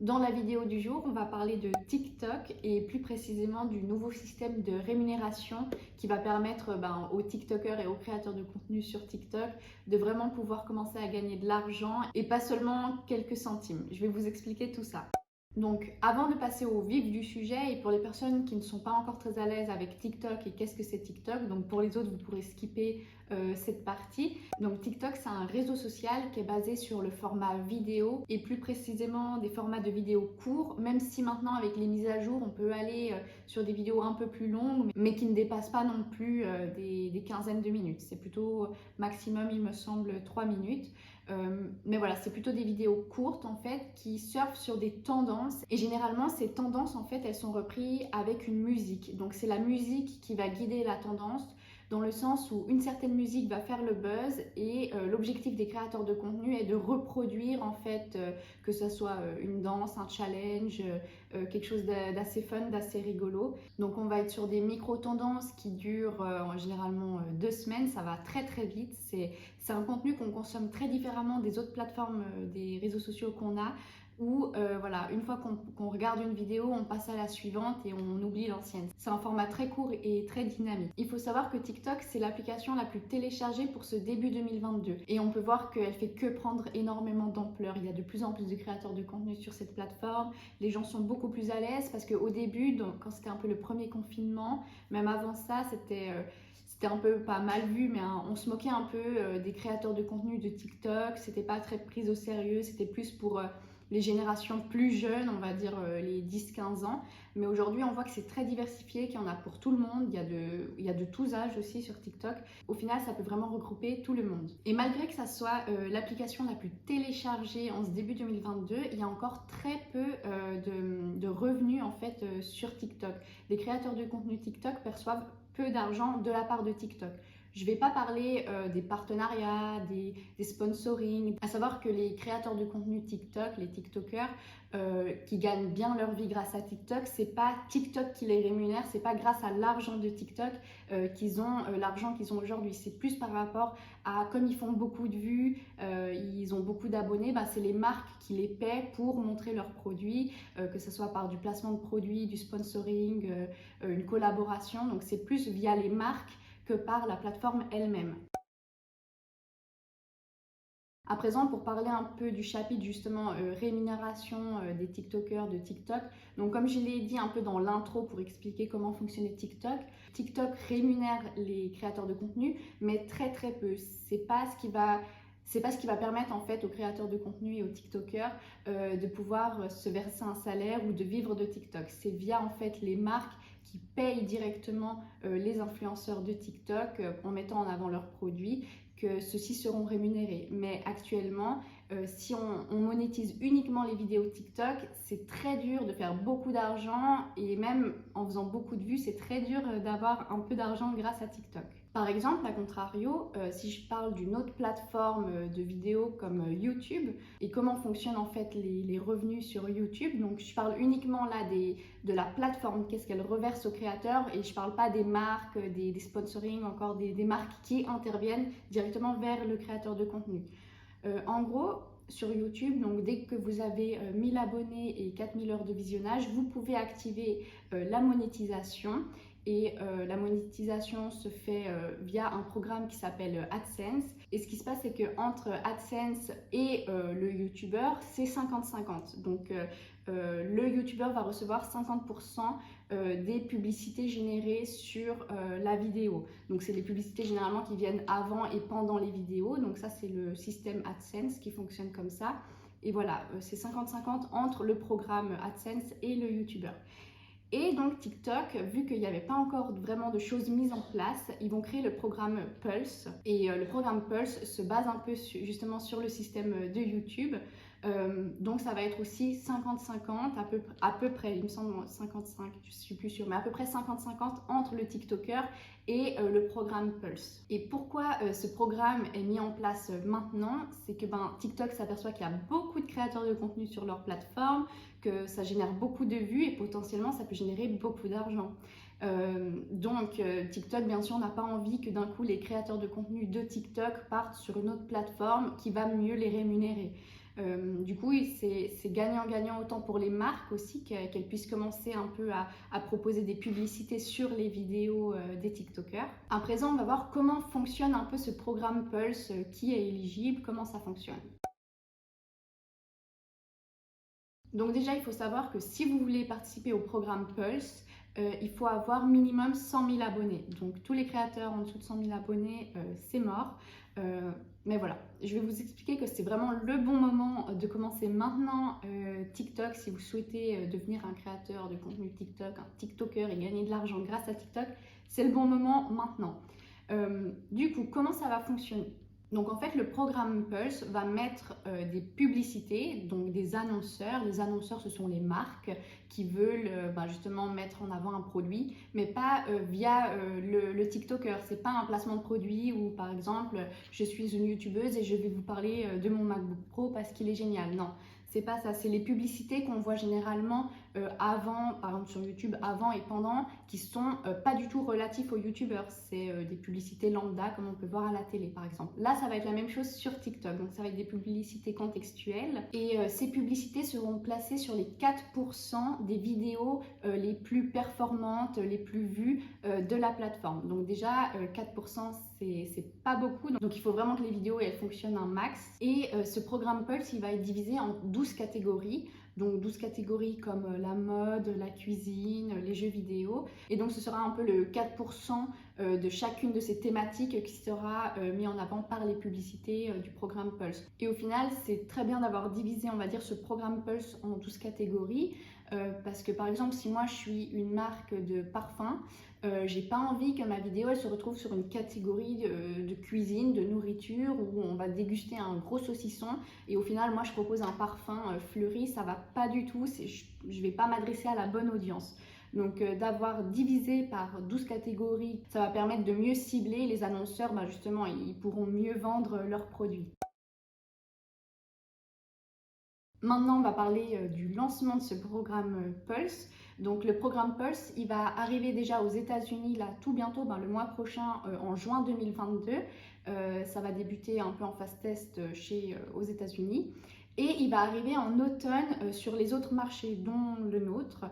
Dans la vidéo du jour, on va parler de TikTok et plus précisément du nouveau système de rémunération qui va permettre aux TikTokers et aux créateurs de contenu sur TikTok de vraiment pouvoir commencer à gagner de l'argent et pas seulement quelques centimes. Je vais vous expliquer tout ça. Donc, avant de passer au vif du sujet, et pour les personnes qui ne sont pas encore très à l'aise avec TikTok et qu'est-ce que c'est TikTok, donc pour les autres, vous pourrez skipper cette partie. Donc, TikTok, c'est un réseau social qui est basé sur le format vidéo et plus précisément des formats de vidéos courts, même si maintenant, avec les mises à jour, on peut aller sur des vidéos un peu plus longues, mais qui ne dépassent pas non plus des quinzaines de minutes. C'est plutôt maximum, il me semble, 3 minutes. Mais voilà, c'est plutôt des vidéos courtes en fait qui surfent sur des tendances et généralement ces tendances en fait elles sont reprises avec une musique. Donc c'est la musique qui va guider la tendance dans le sens où une certaine musique va faire le buzz et l'objectif des créateurs de contenu est de reproduire en fait que ce soit une danse, un challenge, quelque chose d'assez fun, d'assez rigolo. Donc on va être sur des micro-tendances qui durent généralement 2 semaines, ça va très très vite. C'est un contenu qu'on consomme très différemment des autres plateformes, des réseaux sociaux qu'on a, où voilà, une fois qu'on regarde une vidéo, on passe à la suivante et on oublie l'ancienne. C'est un format très court et très dynamique. Il faut savoir que TikTok, c'est l'application la plus téléchargée pour ce début 2022. Et on peut voir qu'elle fait que prendre énormément d'ampleur. Il y a de plus en plus de créateurs de contenu sur cette plateforme. Les gens sont beaucoup plus à l'aise parce qu'au début, donc, quand c'était un peu le premier confinement, même avant ça, c'était un peu pas mal vu, mais on se moquait un peu des créateurs de contenu de TikTok. C'était pas très pris au sérieux, c'était plus pour les générations plus jeunes, on va dire les 10-15 ans. Mais aujourd'hui, on voit que c'est très diversifié, qu'il y en a pour tout le monde. Il y a de tous âges aussi sur TikTok. Au final, ça peut vraiment regrouper tout le monde. Et malgré que ça soit l'application la plus téléchargée en ce début 2022, il y a encore très peu de revenus en fait sur TikTok. Les créateurs de contenu TikTok perçoivent peu d'argent de la part de TikTok. Je ne vais pas parler des partenariats, des sponsorings. À savoir que les créateurs de contenu TikTok, les TikTokers, qui gagnent bien leur vie grâce à TikTok, c'est pas TikTok qui les rémunère, c'est pas grâce à l'argent de TikTok qu'ils ont l'argent qu'ils ont aujourd'hui. C'est plus par rapport à, comme ils font beaucoup de vues, ils ont beaucoup d'abonnés, c'est les marques qui les paient pour montrer leurs produits, que ce soit par du placement de produits, du sponsoring, une collaboration. Donc c'est plus via les marques que par la plateforme elle-même. À présent, pour parler un peu du chapitre justement rémunération des TikTokers de TikTok, donc comme je l'ai dit un peu dans l'intro pour expliquer comment fonctionnait TikTok, TikTok rémunère les créateurs de contenu, mais très très peu. C'est pas ce qui va permettre en fait aux créateurs de contenu et aux TikTokers de pouvoir se verser un salaire ou de vivre de TikTok. C'est via en fait les marques qui payent directement les influenceurs de TikTok en mettant en avant leurs produits que ceux-ci seront rémunérés. Mais actuellement, si on monétise uniquement les vidéos TikTok, c'est très dur de faire beaucoup d'argent et même en faisant beaucoup de vues, c'est très dur d'avoir un peu d'argent grâce à TikTok. Par exemple, à contrario, si je parle d'une autre plateforme de vidéos comme YouTube et comment fonctionnent en fait les revenus sur YouTube, donc je parle uniquement là de la plateforme, qu'est-ce qu'elle reverse aux créateurs et je parle pas des marques, des sponsorings, encore des marques qui interviennent directement vers le créateur de contenu. En gros, sur YouTube, donc dès que vous avez 1000 abonnés et 4000 heures de visionnage, vous pouvez activer la monétisation. Et la monétisation se fait via un programme qui s'appelle AdSense. Et ce qui se passe, c'est qu'entre AdSense et le YouTuber, c'est 50-50. Donc le YouTuber va recevoir 50% des publicités générées sur la vidéo. Donc c'est des publicités généralement qui viennent avant et pendant les vidéos. Donc ça, c'est le système AdSense qui fonctionne comme ça. Et voilà, c'est 50-50 entre le programme AdSense et le YouTuber. Et donc TikTok, vu qu'il n'y avait pas encore vraiment de choses mises en place, ils vont créer le programme Pulse. Et le programme Pulse se base un peu justement sur le système de YouTube. Donc ça va être aussi 50-50 à peu près, il me semble 55, je suis plus sûre, mais à peu près 50-50 entre le TikToker et le programme Pulse. Et pourquoi ce programme est mis en place maintenant? C'est que TikTok s'aperçoit qu'il y a beaucoup de créateurs de contenu sur leur plateforme, que ça génère beaucoup de vues et potentiellement ça peut générer beaucoup d'argent. Donc TikTok bien sûr n'a pas envie que d'un coup les créateurs de contenu de TikTok partent sur une autre plateforme qui va mieux les rémunérer. Du coup, c'est gagnant-gagnant autant pour les marques aussi, qu'elles puissent commencer un peu à proposer des publicités sur les vidéos des TikTokers. À présent, on va voir comment fonctionne un peu ce programme Pulse, qui est éligible, comment ça fonctionne. Donc déjà, il faut savoir que si vous voulez participer au programme Pulse, il faut avoir minimum 100 000 abonnés. Donc tous les créateurs en dessous de 100 000 abonnés, c'est mort. Mais voilà, je vais vous expliquer que c'est vraiment le bon moment de commencer maintenant TikTok. Si vous souhaitez devenir un créateur de contenu TikTok, un TikToker et gagner de l'argent grâce à TikTok, c'est le bon moment maintenant. Du coup, comment ça va fonctionner ? Donc en fait, le programme Pulse va mettre des publicités, donc des annonceurs. Les annonceurs, ce sont les marques qui veulent justement mettre en avant un produit, mais pas via le TikToker. C'est pas un placement de produit où, par exemple, je suis une youtubeuse et je vais vous parler de mon MacBook Pro parce qu'il est génial. Non, c'est pas ça. C'est les publicités qu'on voit généralement avant, par exemple sur YouTube, avant et pendant, qui sont pas du tout relatifs aux youtubeurs. C'est des publicités lambda comme on peut voir à la télé par exemple. Là, ça va être la même chose sur TikTok. Donc ça va être des publicités contextuelles et ces publicités seront placées sur les 4% des vidéos les plus performantes, les plus vues de la plateforme. Donc déjà 4% c'est pas beaucoup, donc il faut vraiment que les vidéos elles fonctionnent un max. Et ce programme Pulse, il va être divisé en 12 catégories. Donc 12 catégories comme la mode, la cuisine, les jeux vidéo. Et donc ce sera un peu le 4% de chacune de ces thématiques qui sera mis en avant par les publicités du programme Pulse. Et au final, c'est très bien d'avoir divisé, on va dire, ce programme Pulse en 12 catégories. Parce que par exemple, si moi je suis une marque de parfum, j'ai pas envie que ma vidéo elle se retrouve sur une catégorie de cuisine, de nourriture où on va déguster un gros saucisson et au final moi je propose un parfum fleuri, ça va pas du tout, je vais pas m'adresser à la bonne audience. Donc d'avoir divisé par 12 catégories, ça va permettre de mieux cibler les annonceurs, justement ils pourront mieux vendre leurs produits. Maintenant, on va parler du lancement de ce programme Pulse. Donc, le programme Pulse, il va arriver déjà aux États-Unis là tout bientôt, le mois prochain, en juin 2022. Ça va débuter un peu en phase test aux États-Unis. Et il va arriver en automne sur les autres marchés, dont le nôtre.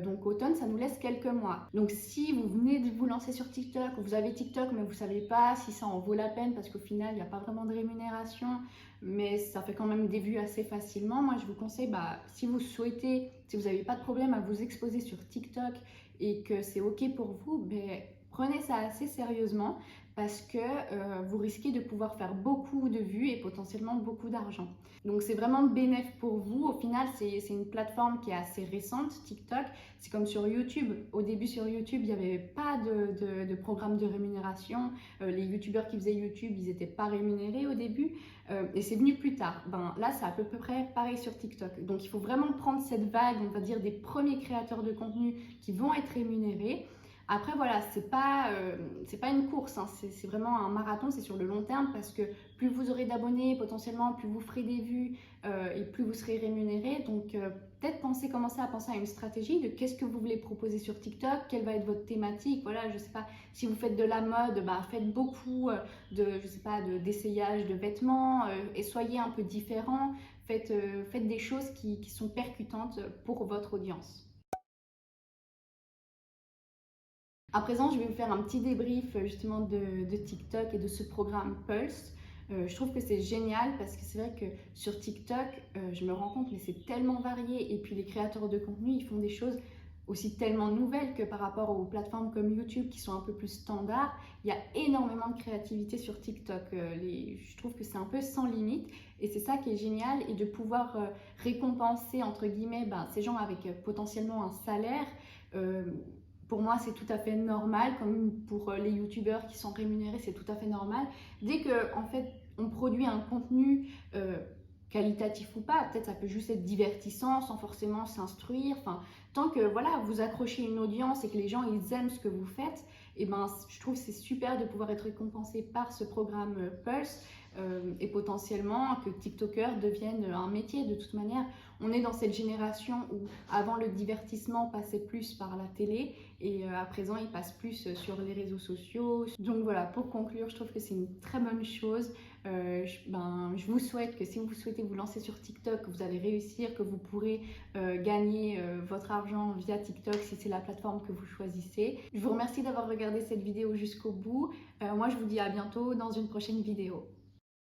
Donc automne, ça nous laisse quelques mois. Donc si vous venez de vous lancer sur TikTok, vous avez TikTok mais vous ne savez pas si ça en vaut la peine parce qu'au final, il n'y a pas vraiment de rémunération, mais ça fait quand même des vues assez facilement. Moi, je vous conseille, si vous souhaitez, si vous n'avez pas de problème à vous exposer sur TikTok et que c'est OK pour vous, prenez ça assez sérieusement parce que vous risquez de pouvoir faire beaucoup de vues et potentiellement beaucoup d'argent. Donc c'est vraiment bénéfique pour vous. Au final, c'est une plateforme qui est assez récente, TikTok. C'est comme sur YouTube. Au début sur YouTube, il n'y avait pas de programme de rémunération. Les youtubeurs qui faisaient YouTube, ils n'étaient pas rémunérés au début. Et c'est venu plus tard. Là, c'est à peu près pareil sur TikTok. Donc il faut vraiment prendre cette vague, on va dire, des premiers créateurs de contenu qui vont être rémunérés. Après voilà, c'est pas une course, hein. C'est vraiment un marathon, c'est sur le long terme parce que plus vous aurez d'abonnés potentiellement, plus vous ferez des vues et plus vous serez rémunéré. Donc peut-être commencer à penser à une stratégie de qu'est-ce que vous voulez proposer sur TikTok, quelle va être votre thématique. Voilà, je sais pas, si vous faites de la mode, faites beaucoup d'essayages de vêtements et soyez un peu différents. Faites des choses qui sont percutantes pour votre audience. À présent, je vais vous faire un petit débrief justement de TikTok et de ce programme Pulse. Je trouve que c'est génial parce que c'est vrai que sur TikTok, je me rends compte mais c'est tellement varié et puis les créateurs de contenu, ils font des choses aussi tellement nouvelles que par rapport aux plateformes comme YouTube qui sont un peu plus standards. Il y a énormément de créativité sur TikTok. Je trouve que c'est un peu sans limite et c'est ça qui est génial et de pouvoir récompenser entre guillemets ces gens avec potentiellement un salaire. Pour moi, c'est tout à fait normal, comme pour les youtubeurs qui sont rémunérés, c'est tout à fait normal. Dès que, en fait, on produit un contenu qualitatif ou pas, peut-être ça peut juste être divertissant sans forcément s'instruire. Tant que voilà, vous accrochez une audience et que les gens ils aiment ce que vous faites, je trouve que c'est super de pouvoir être récompensé par ce programme Pulse et potentiellement que TikToker devienne un métier. De toute manière, on est dans cette génération où avant le divertissement passait plus par la télé et à présent il passe plus sur les réseaux sociaux. Donc voilà, pour conclure, je trouve que c'est une très bonne chose. Je vous souhaite que si vous souhaitez vous lancer sur TikTok, vous allez réussir, que vous pourrez gagner votre argent via TikTok si c'est la plateforme que vous choisissez. Je vous remercie d'avoir regardé cette vidéo jusqu'au bout. Moi je vous dis à bientôt dans une prochaine vidéo.